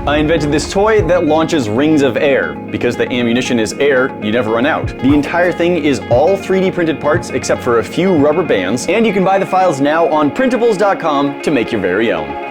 I invented this toy that launches rings of air. Because the ammunition is air, you never run out. The entire thing is all 3D printed parts except for a few rubber bands, and you can buy the files now on printables.com to make your very own.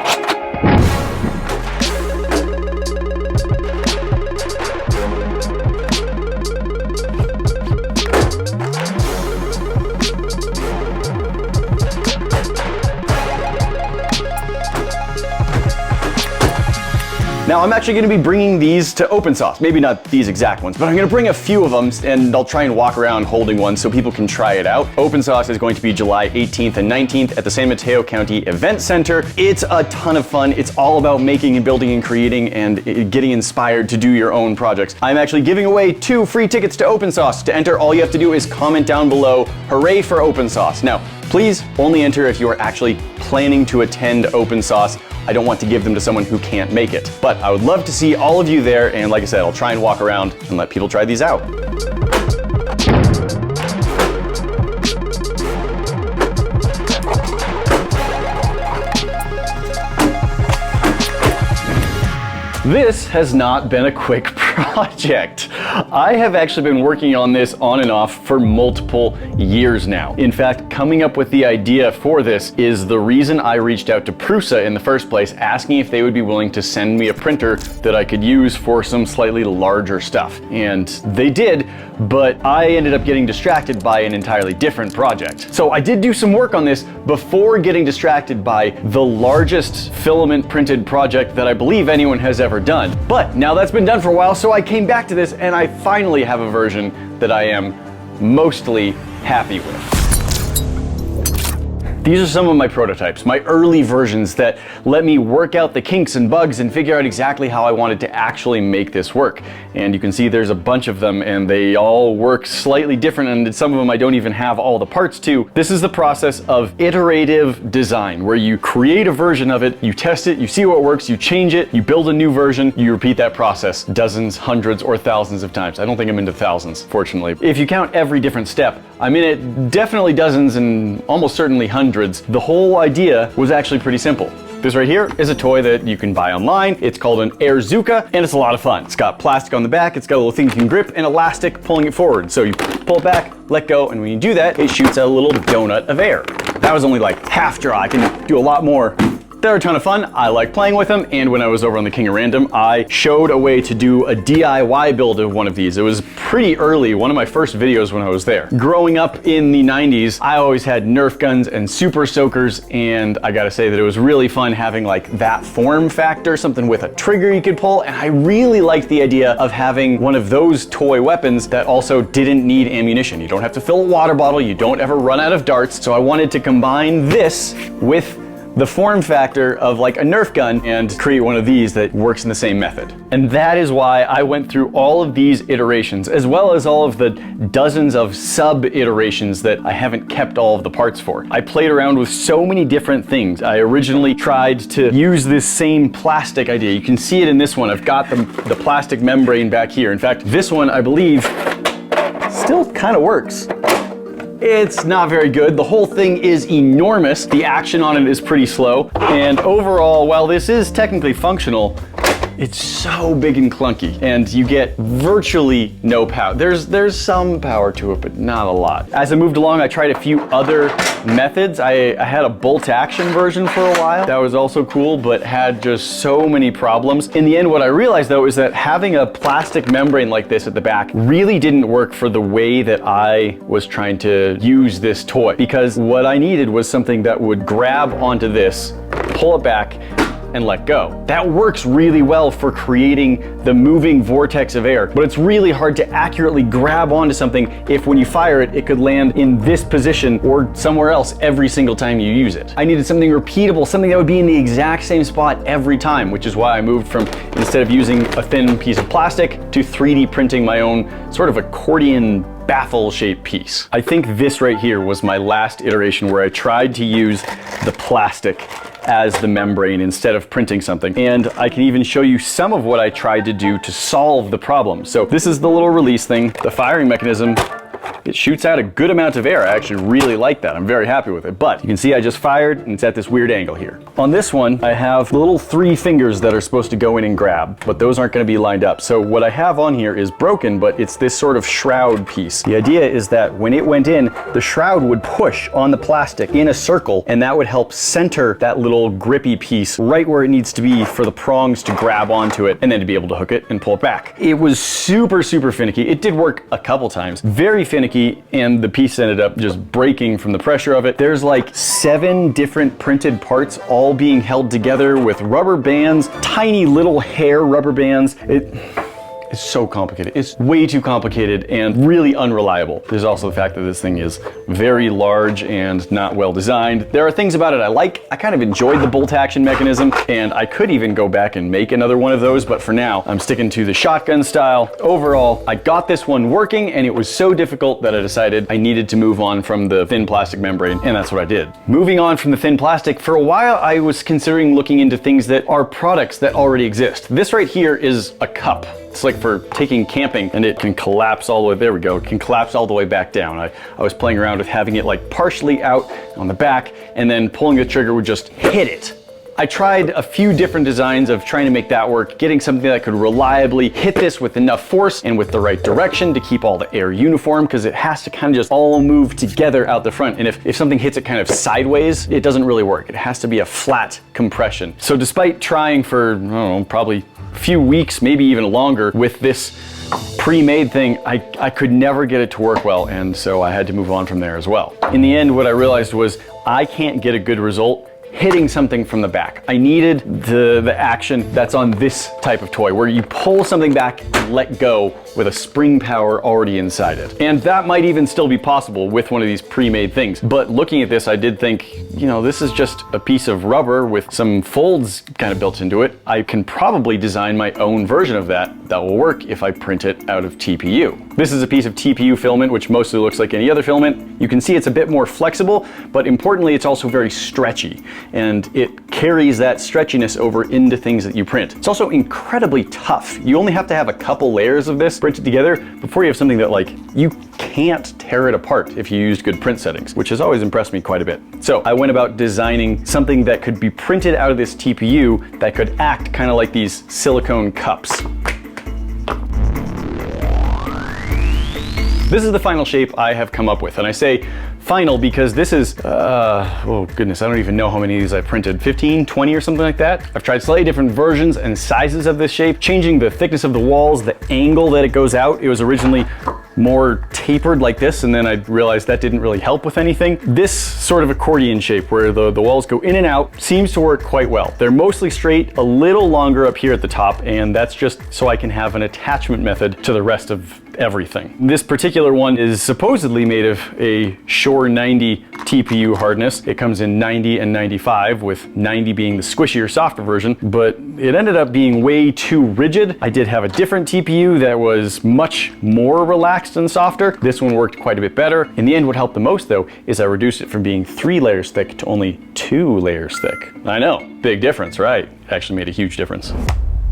Now I'm actually going to be bringing these to open source. Maybe not these exact ones, but I'm going to bring a few of them and I'll try and walk around holding one so people can try it out. Open source is going to be July 18th and 19th at the San Mateo County Event Center. It's a ton of fun. It's all about making and building and creating and getting inspired to do your own projects. I'm actually giving away 2 free tickets to open source. To enter, all you have to do is comment down below, "Hooray for open source." Now, please only enter if you are actually planning to attend open source. I don't want to give them to someone who can't make it. But I would love to see all of you there, and like I said, I'll try and walk around and let people try these out. This has not been a quick project. I have actually been working on this on and off for multiple years now. In fact, coming up with the idea for this is the reason I reached out to Prusa in the first place, asking if they would be willing to send me a printer that I could use for some slightly larger stuff. And they did, but I ended up getting distracted by an entirely different project. So I did do some work on this before getting distracted by the largest filament printed project that I believe anyone has ever done. But now that's been done for a while, so I came back to this and I finally have a version that I am mostly happy with. These are some of my prototypes, my early versions that let me work out the kinks and bugs and figure out exactly how I wanted to actually make this work. And you can see there's a bunch of them and they all work slightly different, and some of them I don't even have all the parts to. This is the process of iterative design, where you create a version of it, you test it, you see what works, you change it, you build a new version, you repeat that process dozens, hundreds, or thousands of times. I don't think I'm into thousands, fortunately. If you count every different step, I'm in it definitely dozens and almost certainly hundreds. The whole idea was actually pretty simple. This right here is a toy that you can buy online. It's called an Airzuka, and it's a lot of fun. It's got plastic on the back, it's got a little thing you can grip, and elastic pulling it forward. So you pull it back, let go, and when you do that, it shoots out a little donut of air. That was only like half dry. I can do a lot more. They're a ton of fun. I like playing with them, and when I was over on the King of Random, I showed a way to do a DIY build of one of these. It was pretty early, one of my first videos when I was there. Growing up in the 90s, I always had Nerf guns and super soakers, and I gotta say that it was really fun having like that form factor, something with a trigger you could pull, and I really liked the idea of having one of those toy weapons that also didn't need ammunition. You don't have to fill a water bottle, you don't ever run out of darts, so I wanted to combine this with the form factor of like a Nerf gun and create one of these that works in the same method. And that is why I went through all of these iterations, as well as all of the dozens of sub-iterations that I haven't kept all of the parts for. I played around with so many different things. I originally tried to use this same plastic idea. You can see it in this one. I've got the plastic membrane back here. In fact, this one, I believe, still kind of works. It's not very good. The whole thing is enormous. The action on it is pretty slow. And overall, while this is technically functional, it's so big and clunky, and you get virtually no power. There's some power to it, but not a lot. As I moved along, I tried a few other methods. I had a bolt action version for a while. That was also cool, but had just so many problems. In the end, what I realized though is that having a plastic membrane like this at the back really didn't work for the way that I was trying to use this toy, because what I needed was something that would grab onto this, pull it back, and let go. That works really well for creating the moving vortex of air, but it's really hard to accurately grab onto something if when you fire it, it could land in this position or somewhere else every single time you use it. I needed something repeatable, something that would be in the exact same spot every time, which is why I moved from, instead of using a thin piece of plastic, to 3D printing my own sort of accordion baffle shaped piece. I think this right here was my last iteration where I tried to use the plastic as the membrane instead of printing something. And I can even show you some of what I tried to do to solve the problem. So this is the little release thing. The firing mechanism it shoots out a good amount of air. I actually really like that. I'm very happy with it. But you can see I just fired and it's at this weird angle here. On this one, I have the little 3 fingers that are supposed to go in and grab, but those aren't going to be lined up. So what I have on here is broken, but it's this sort of shroud piece. The idea is that when it went in, the shroud would push on the plastic in a circle, and that would help center that little grippy piece right where it needs to be for the prongs to grab onto it and then to be able to hook it and pull it back. It was super finicky. It did work a couple times. Very finicky, and the piece ended up just breaking from the pressure of it. There's like 7 different printed parts all being held together with rubber bands, tiny little hair rubber bands. It's so complicated. It's way too complicated and really unreliable. There's also the fact that this thing is very large and not well designed. There are things about it I like. I kind of enjoyed the bolt action mechanism, and I could even go back and make another one of those, but for now, I'm sticking to the shotgun style. Overall, I got this one working, and it was so difficult that I decided I needed to move on from the thin plastic membrane, and that's what I did. Moving on from the thin plastic, for a while I was considering looking into things that are products that already exist. This right here is a cup. It's like for taking camping, and it can collapse all the way, there we go, it can collapse all the way back down. I was playing around with having it like partially out on the back, and then pulling the trigger would just hit it. I tried a few different designs of trying to make that work, getting something that could reliably hit this with enough force and with the right direction to keep all the air uniform, because it has to kind of just all move together out the front. And if something hits it kind of sideways, it doesn't really work. It has to be a flat compression. So despite trying for, I don't know, probably a few weeks, maybe even longer with this pre-made thing, I could never get it to work well, and so I had to move on from there as well. In the end, what I realized was I can't get a good result hitting something from the back. I needed the action that's on this type of toy, where you pull something back and let go with a spring power already inside it. And that might even still be possible with one of these pre-made things. But looking at this, I did think, you know, this is just a piece of rubber with some folds kind of built into it. I can probably design my own version of that will work if I print it out of TPU. This is a piece of TPU filament, which mostly looks like any other filament. You can see it's a bit more flexible, but importantly, it's also very stretchy, and it carries that stretchiness over into things that you print. It's also incredibly tough. You only have to have a couple layers of this printed together before you have something that, like, you can't tear it apart if you used good print settings, which has always impressed me quite a bit. So I went about designing something that could be printed out of this TPU that could act kind of like these silicone cups. This is the final shape I have come up with, and I say final because this is, oh goodness, I don't even know how many of these I printed, 15, 20 or something like that. I've tried slightly different versions and sizes of this shape, changing the thickness of the walls, the angle that it goes out. It was originally more tapered like this, and then I realized that didn't really help with anything. This sort of accordion shape where the walls go in and out seems to work quite well. They're mostly straight, a little longer up here at the top, and that's just so I can have an attachment method to the rest of everything. This particular one is supposedly made of a Shore 90 TPU hardness. It comes in 90 and 95, with 90 being the squishier, softer version, but it ended up being way too rigid. I did have a different TPU that was much more relaxed and softer. This one worked quite a bit better. In the end, what helped the most though is I reduced it from being 3 layers thick to only 2 layers thick. I know, big difference, right? Actually made a huge difference.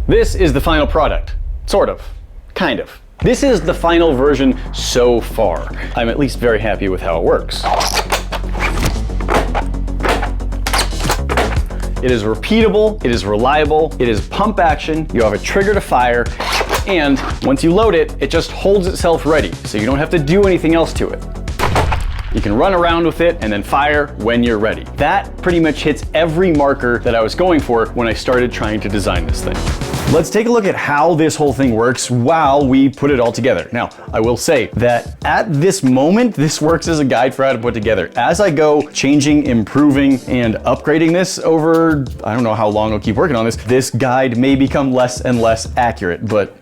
This is the final product. Sort of. Kind of. This is the final version so far. I'm at least very happy with how it works. It is repeatable, it is reliable, it is pump action, you have a trigger to fire, and once you load it, it just holds itself ready, so you don't have to do anything else to it. You can run around with it and then fire when you're ready. That pretty much hits every marker that I was going for when I started trying to design this thing. Let's take a look at how this whole thing works while we put it all together. Now, I will say that at this moment, this works as a guide for how to put together. As I go changing, improving, and upgrading this over, I don't know how long I'll keep working on this, this guide may become less and less accurate, but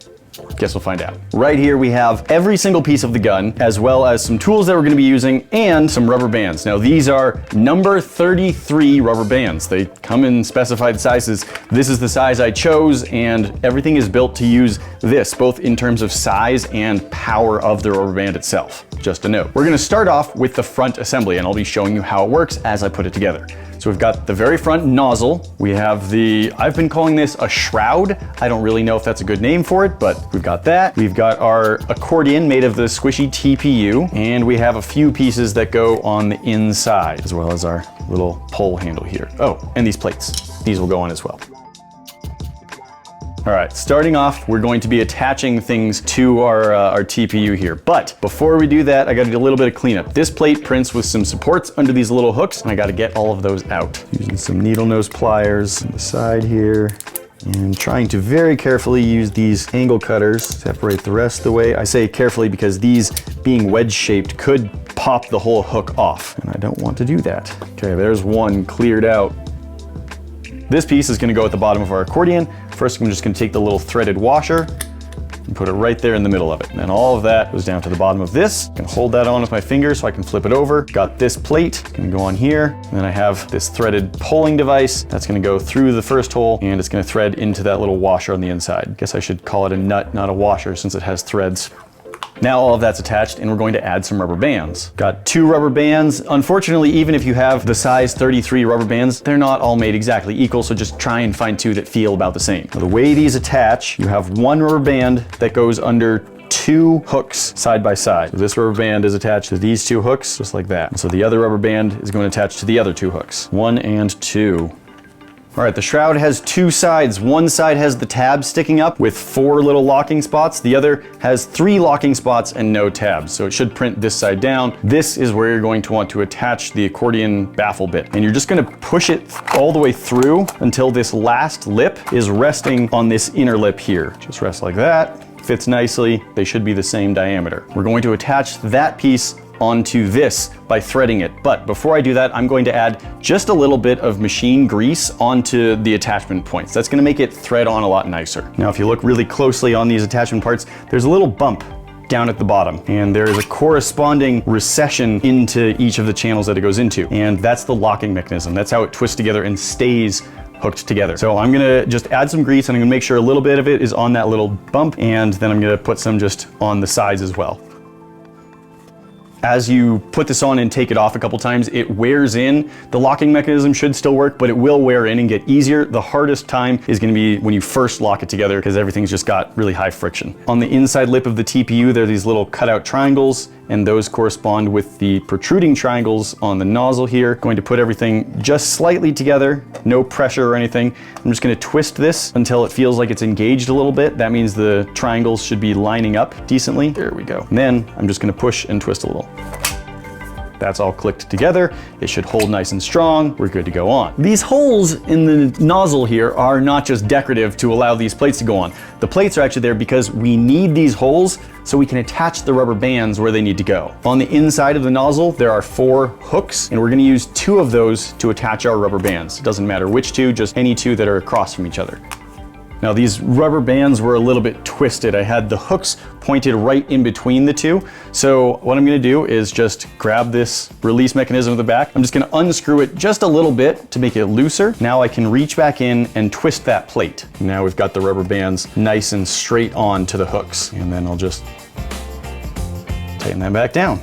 guess we'll find out. Right here we have every single piece of the gun, as well as some tools that we're going to be using and some rubber bands. Now these are number 33 rubber bands. They come in specified sizes. This is the size I chose, and everything is built to use this, both in terms of size and power of the rubber band itself. Just a note. We're going to start off with the front assembly, and I'll be showing you how it works as I put it together. So we've got the very front nozzle. We have I've been calling this a shroud. I don't really know if that's a good name for it, but we've got that. We've got our accordion made of the squishy TPU, and we have a few pieces that go on the inside, as well as our little pole handle here. Oh, and these plates. These will go on as well. All right, starting off, we're going to be attaching things to our TPU here. But before we do that, I gotta do a little bit of cleanup. This plate prints with some supports under these little hooks, and I gotta get all of those out. Using some needle nose pliers on the side here, and trying to very carefully use these angle cutters, separate the rest of the way. I say carefully because these, being wedge shaped, could pop the whole hook off, and I don't want to do that. Okay, there's one cleared out. This piece is gonna go at the bottom of our accordion. First, I'm just gonna take the little threaded washer and put it right there in the middle of it. And then all of that goes down to the bottom of this. I can hold that on with my finger so I can flip it over. Got this plate, it's gonna go on here. And then I have this threaded pulling device that's gonna go through the first hole, and it's gonna thread into that little washer on the inside. Guess I should call it a nut, not a washer, since it has threads. Now all of that's attached, and we're going to add some rubber bands. Got 2 rubber bands. Unfortunately, even if you have the size 33 rubber bands, they're not all made exactly equal, so just try and find 2 that feel about the same. Now, the way these attach, you have 1 rubber band that goes under 2 hooks side by side. So this rubber band is attached to these 2 hooks, just like that. And so the other rubber band is going to attach to the other 2 hooks. 1 and 2. All right, the shroud has 2 sides. One side has the tabs sticking up with 4 little locking spots. The other has 3 locking spots and no tabs, so it should print this side down. This is where you're going to want to attach the accordion baffle bit. And you're just gonna push it all the way through until this last lip is resting on this inner lip here. Just rest like that, fits nicely. They should be the same diameter. We're going to attach that piece onto this by threading it. But before I do that, I'm going to add just a little bit of machine grease onto the attachment points. That's gonna make it thread on a lot nicer. Now, if you look really closely on these attachment parts, there's a little bump down at the bottom, and there is a corresponding recession into each of the channels that it goes into. And that's the locking mechanism. That's how it twists together and stays hooked together. So I'm gonna just add some grease, and I'm gonna make sure a little bit of it is on that little bump, and then I'm gonna put some just on the sides as well. As you put this on and take it off a couple times, it wears in. The locking mechanism should still work, but it will wear in and get easier. The hardest time is gonna be when you first lock it together, because everything's just got really high friction. On the inside lip of the TPU, there are these little cutout triangles, and those correspond with the protruding triangles on the nozzle here. Going to put everything just slightly together, no pressure or anything. I'm just gonna twist this until it feels like it's engaged a little bit. That means the triangles should be lining up decently. There we go. And then I'm just gonna push and twist a little. That's all clicked together. It should hold nice and strong. We're good to go on. These holes in the nozzle here are not just decorative to allow these plates to go on. The plates are actually there because we need these holes so we can attach the rubber bands where they need to go. On the inside of the nozzle, there are 4 hooks, and we're gonna use 2 of those to attach our rubber bands. It doesn't matter which 2, just any 2 that are across from each other. Now, these rubber bands were a little bit twisted. I had the hooks pointed right in between the 2. So what I'm gonna do is just grab this release mechanism at the back. I'm just gonna unscrew it just a little bit to make it looser. Now I can reach back in and twist that plate. Now we've got the rubber bands nice and straight on to the hooks. And then I'll just tighten that back down.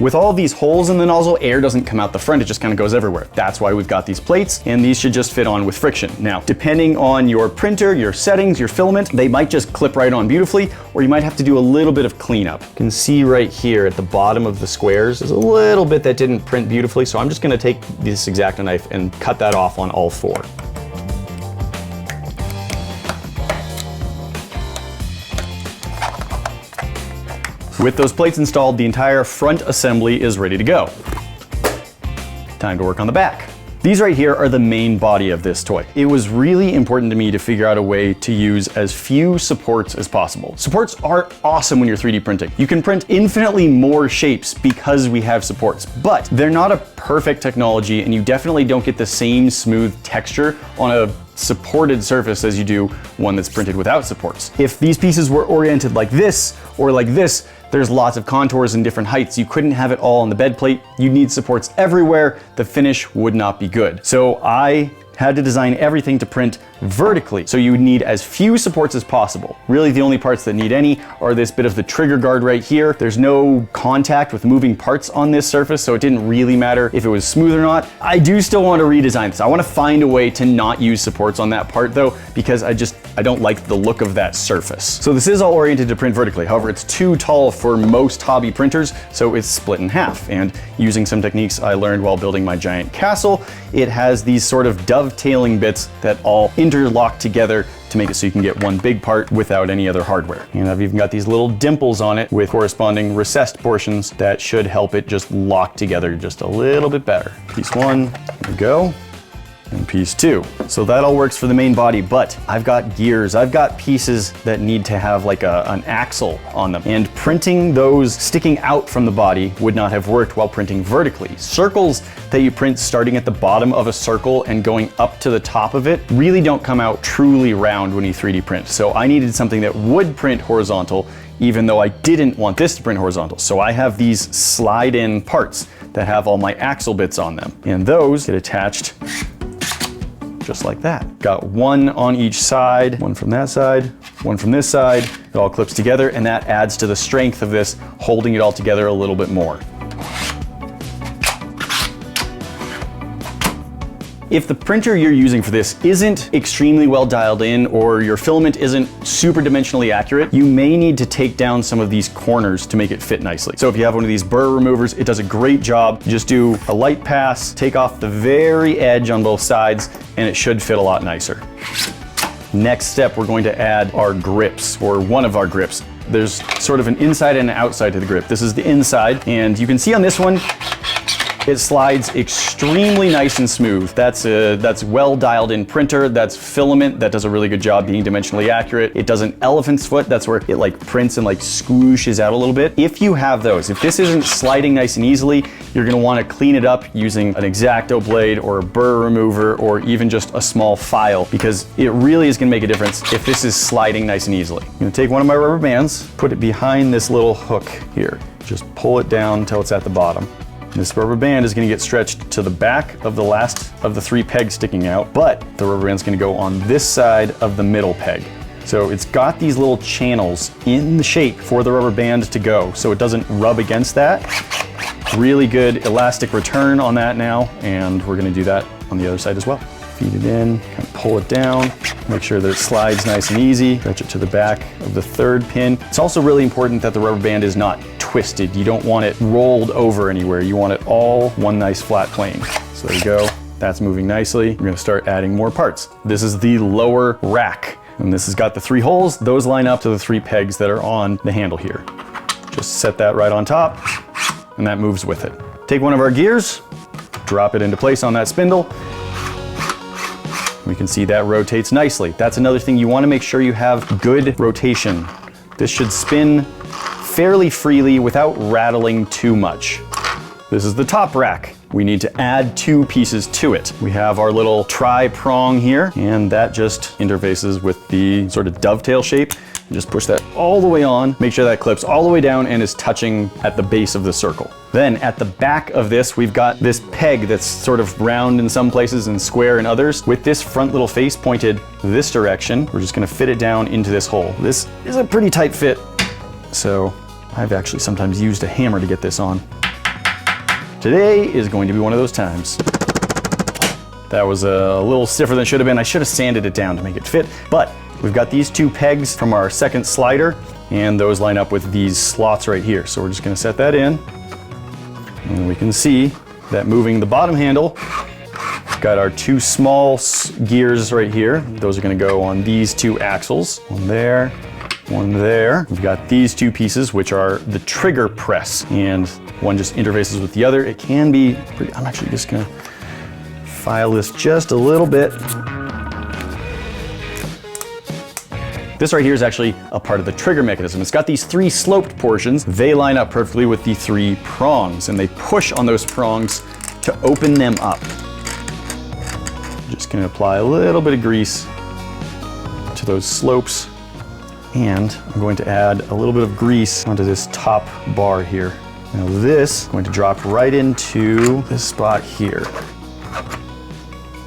With all these holes in the nozzle, air doesn't come out the front, it just kind of goes everywhere. That's why we've got these plates, and these should just fit on with friction. Now, depending on your printer, your settings, your filament, they might just clip right on beautifully, or you might have to do a little bit of cleanup. You can see right here at the bottom of the squares, there's a little bit that didn't print beautifully, so I'm just gonna take this X-Acto knife and cut that off on all 4. With those plates installed, the entire front assembly is ready to go. Time to work on the back. These right here are the main body of this toy. It was really important to me to figure out a way to use as few supports as possible. Supports are awesome when you're 3D printing. You can print infinitely more shapes because we have supports, but they're not a perfect technology, and you definitely don't get the same smooth texture on a supported surface as you do one that's printed without supports. If these pieces were oriented like this or like this, there's lots of contours and different heights. You couldn't have it all on the bed plate. You'd need supports everywhere. The finish would not be good. So I had to design everything to print vertically. So you would need as few supports as possible. Really, the only parts that need any are this bit of the trigger guard right here. There's no contact with moving parts on this surface, so it didn't really matter if it was smooth or not. I do still want to redesign this. I want to find a way to not use supports on that part though, because I don't like the look of that surface. So this is all oriented to print vertically. However, it's too tall for most hobby printers, so it's split in half. And using some techniques I learned while building my giant castle, it has these sort of dovetailing bits that all interlock together to make it so you can get one big part without any other hardware. And I've even got these little dimples on it with corresponding recessed portions that should help it just lock together just a little bit better. Piece one, there we go. And piece two. So that all works for the main body, but I've got gears, I've got pieces that need to have like an axle on them. And printing those sticking out from the body would not have worked while printing vertically. Circles that you print starting at the bottom of a circle and going up to the top of it really don't come out truly round when you 3D print. So I needed something that would print horizontal, even though I didn't want this to print horizontal. So I have these slide-in parts that have all my axle bits on them. And those get attached just like that. Got one on each side, one from that side, one from this side. It all clips together, and that adds to the strength of this, holding it all together a little bit more. If the printer you're using for this isn't extremely well dialed in, or your filament isn't super dimensionally accurate, you may need to take down some of these corners to make it fit nicely. So if you have one of these burr removers, it does a great job. Just do a light pass, take off the very edge on both sides, and it should fit a lot nicer. Next step, we're going to add our grips, or one of our grips. There's sort of an inside and an outside to the grip. This is the inside, and you can see on this one, it slides extremely nice and smooth. That's well dialed in printer. That's filament that does a really good job being dimensionally accurate. It does an elephant's foot. That's where it like prints and like squooshes out a little bit. If you have those, if this isn't sliding nice and easily, you're gonna wanna clean it up using an X-Acto blade or a burr remover or even just a small file, because it really is gonna make a difference if this is sliding nice and easily. I'm gonna take one of my rubber bands, put it behind this little hook here. Just pull it down until it's at the bottom. This rubber band is going to get stretched to the back of the last of the 3 pegs sticking out, but the rubber band is going to go on this side of the middle peg. So it's got these little channels in the shape for the rubber band to go, so it doesn't rub against that. Really good elastic return on that now, and we're going to do that on the other side as well. Feed it in, kind of pull it down, make sure that it slides nice and easy, stretch it to the back of the 3rd pin. It's also really important that the rubber band is not twisted. You don't want it rolled over anywhere. You want it all one nice flat plane. So there you go. That's moving nicely. We're gonna start adding more parts. This is the lower rack, and this has got the 3 holes. Those line up to the 3 pegs that are on the handle here. Just set that right on top, and that moves with it. Take one of our gears, drop it into place on that spindle. We can see that rotates nicely. That's another thing, you want to make sure you have good rotation. This should spin fairly freely without rattling too much. This is the top rack. We need to add 2 pieces to it. We have our little tri-prong here, and that just interfaces with the sort of dovetail shape. Just push that all the way on, make sure that clips all the way down and is touching at the base of the circle. Then at the back of this, we've got this peg that's sort of round in some places and square in others. With this front little face pointed this direction, we're just gonna fit it down into this hole. This is a pretty tight fit, so I've actually sometimes used a hammer to get this on. Today is going to be one of those times. That was a little stiffer than it should have been. I should have sanded it down to make it fit, but we've got these 2 pegs from our 2nd slider, and those line up with these slots right here. So we're just gonna set that in, and we can see that moving the bottom handle, we've got our 2 small gears right here. Those are gonna go on these 2 axles. One there, one there. We've got these 2 pieces, which are the trigger press, and one just interfaces with the other. It can be pretty, I'm actually just gonna file this just a little bit. This right here is actually a part of the trigger mechanism. It's got these 3 sloped portions. They line up perfectly with the 3 prongs, and they push on those prongs to open them up. I'm just gonna apply a little bit of grease to those slopes, and I'm going to add a little bit of grease onto this top bar here. Now this is going to drop right into this spot here.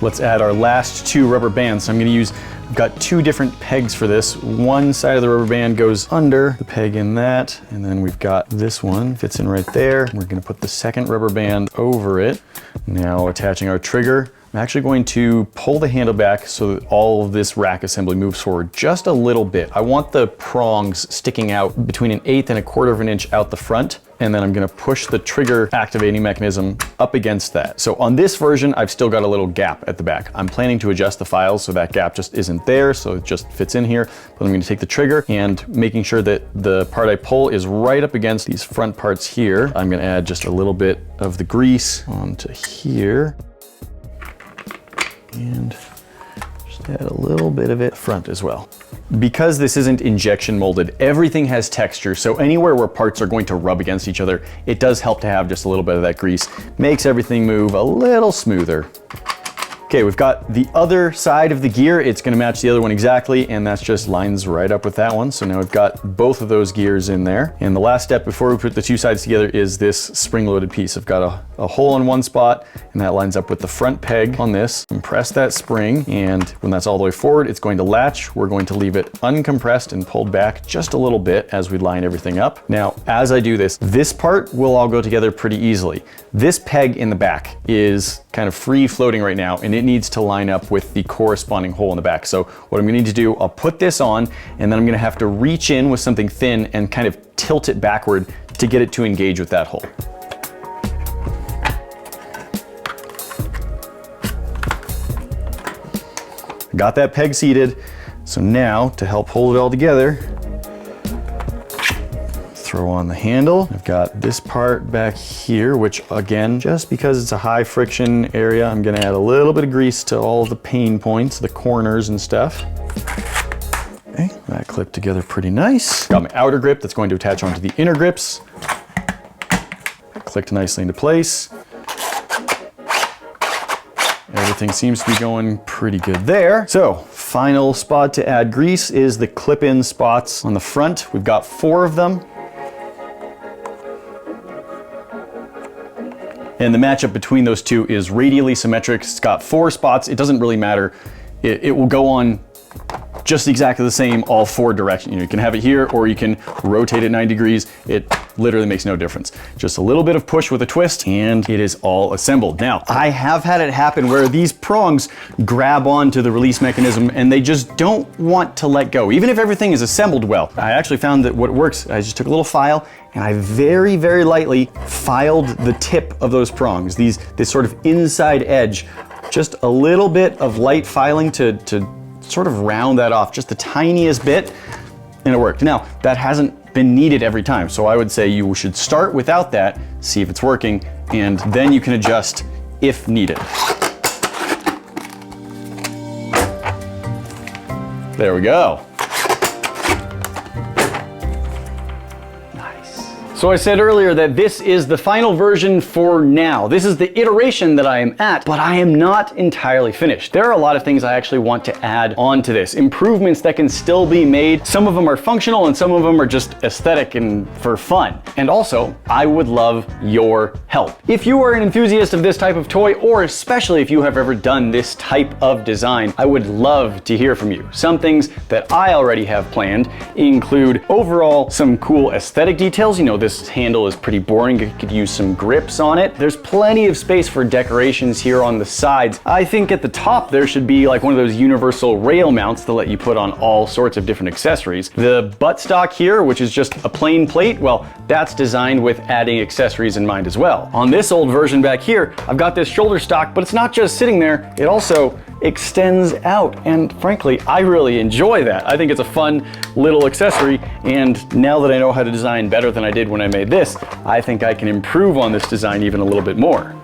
let's add our last 2 rubber bands. So I'm gonna use, I've got 2 different pegs for this. One side of the rubber band goes under the peg in that, and then we've got this one, fits in right there. We're gonna put the second rubber band over it. Now attaching our trigger. I'm actually going to pull the handle back so that all of this rack assembly moves forward just a little bit. I want the prongs sticking out between 1/8 and 1/4 of an inch out the front. And then I'm gonna push the trigger activating mechanism up against that. So on this version, I've still got a little gap at the back. I'm planning to adjust the files so that gap just isn't there, so it just fits in here. But I'm gonna take the trigger and making sure that the part I pull is right up against these front parts here. I'm gonna add just a little bit of the grease onto here. And just add a little bit of it front as well. Because this isn't injection molded, everything has texture, so anywhere where parts are going to rub against each other, it does help to have just a little bit of that grease. Makes everything move a little smoother. Okay, we've got the other side of the gear. It's gonna match the other one exactly, and that's just lines right up with that one. So now we've got both of those gears in there. And the last step before we put the 2 sides together is this spring-loaded piece. I've got a hole in one spot, and that lines up with the front peg on this. Compress that spring, and when that's all the way forward, it's going to latch. We're going to leave it uncompressed and pulled back just a little bit as we line everything up. Now, as I do this, this part will all go together pretty easily. This peg in the back is kind of free floating right now, and it needs to line up with the corresponding hole in the back. So what I'm gonna need to do, I'll put this on, and then I'm gonna have to reach in with something thin and kind of tilt it backward to get it to engage with that hole. Got that peg seated. So now to help hold it all together, throw on the handle. I've got this part back here, which again, just because it's a high friction area, I'm gonna add a little bit of grease to all of the pain points, the corners and stuff. Okay, that clipped together pretty nice. Got my outer grip that's going to attach onto the inner grips. Clicked nicely into place. Everything seems to be going pretty good there. So, final spot to add grease is the clip-in spots on the front. We've got 4 of them. And the matchup between those 2 is radially symmetric. It's got 4 spots. It doesn't really matter. It will go on just exactly the same all 4 directions. You can have it here, or you can rotate it 90 degrees. It literally makes no difference. Just a little bit of push with a twist, and it is all assembled. Now, I have had it happen where these prongs grab onto the release mechanism and they just don't want to let go, even if everything is assembled well. I actually found that what works, I just took a little file and I very, very lightly filed the tip of those prongs, this sort of inside edge, just a little bit of light filing to sort of round that off just the tiniest bit, and it worked. Now, that hasn't been needed every time, so I would say you should start without that, see if it's working, and then you can adjust if needed. There we go. So I said earlier that this is the final version for now. This is the iteration that I am at, but I am not entirely finished. There are a lot of things I actually want to add on to this. Improvements that can still be made. Some of them are functional and some of them are just aesthetic and for fun. And also, I would love your help. If you are an enthusiast of this type of toy, or especially if you have ever done this type of design, I would love to hear from you. Some things that I already have planned include overall some cool aesthetic details. You know, this handle is pretty boring. You could use some grips on it. There's plenty of space for decorations here on the sides. I think at the top there should be like one of those universal rail mounts that let you put on all sorts of different accessories. The buttstock here, which is just a plain plate, well, that's designed with adding accessories in mind as well. On this old version back here, I've got this shoulder stock, but it's not just sitting there, it also extends out, and frankly, I really enjoy that. I think it's a fun little accessory, and now that I know how to design better than I did when I made this, I think I can improve on this design even a little bit more.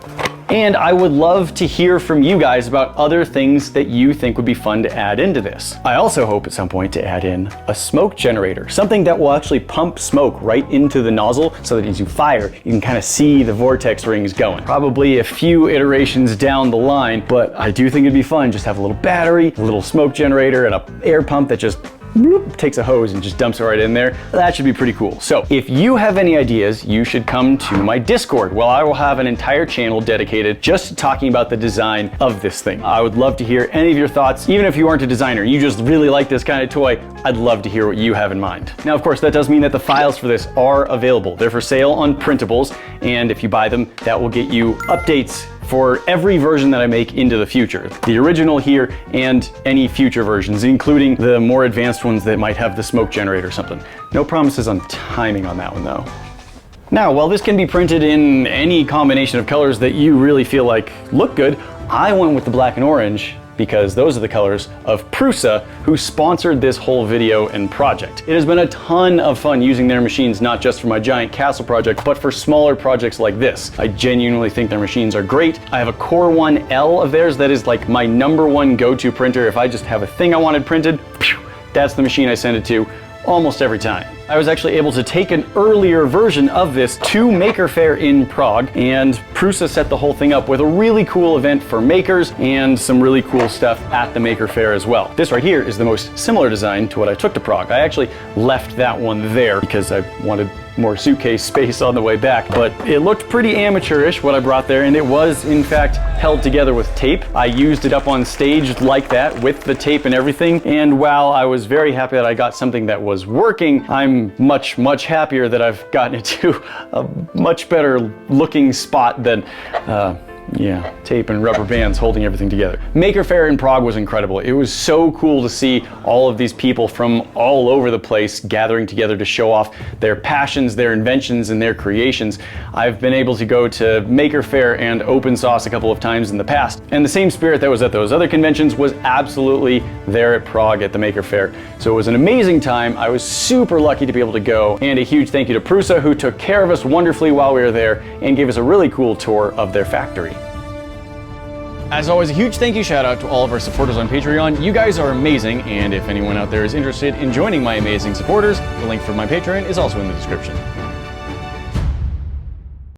And I would love to hear from you guys about other things that you think would be fun to add into this. I also hope at some point to add in a smoke generator, something that will actually pump smoke right into the nozzle so that as you fire, you can kind of see the vortex rings going. Probably a few iterations down the line, but I do think it'd be fun just have a little battery, a little smoke generator, and an air pump that just bloop, takes a hose and just dumps it right in there. That should be pretty cool. So if you have any ideas, you should come to my Discord. Well, I will have an entire channel dedicated just to talking about the design of this thing. I would love to hear any of your thoughts. Even if you aren't a designer, you just really like this kind of toy, I'd love to hear what you have in mind. Now, of course, that does mean that the files for this are available. They're for sale on printables, and if you buy them, that will get you updates for every version that I make into the future. The original here and any future versions, including the more advanced ones that might have the smoke generator or something. No promises on timing on that one though. Now, while this can be printed in any combination of colors that you really feel like look good, I went with the black and orange because those are the colors of Prusa, who sponsored this whole video and project. It has been a ton of fun using their machines, not just for my giant castle project, but for smaller projects like this. I genuinely think their machines are great. I have a Core 1L of theirs that is like my #1 go-to printer. If I just have a thing I wanted printed, that's the machine I send it to almost every time. I was actually able to take an earlier version of this to Maker Faire in Prague, and Prusa set the whole thing up with a really cool event for makers and some really cool stuff at the Maker Faire as well. This right here is the most similar design to what I took to Prague. I actually left that one there because I wanted more suitcase space on the way back, but it looked pretty amateurish what I brought there, and it was in fact held together with tape. I used it up on stage like that with the tape and everything, and while I was very happy that I got something that was working, I'm much happier that I've gotten it to a much better looking spot than yeah, tape and rubber bands holding everything together. Maker Faire in Prague was incredible. It was so cool to see all of these people from all over the place gathering together to show off their passions, their inventions, and their creations. I've been able to go to Maker Faire and Open Source a couple of times in the past, and the same spirit that was at those other conventions was absolutely there at Prague at the Maker Faire. So it was an amazing time. I was super lucky to be able to go, and a huge thank you to Prusa, who took care of us wonderfully while we were there and gave us a really cool tour of their factory. As always, a huge thank you shout out to all of our supporters on Patreon. You guys are amazing, and if anyone out there is interested in joining my amazing supporters, the link for my Patreon is also in the description.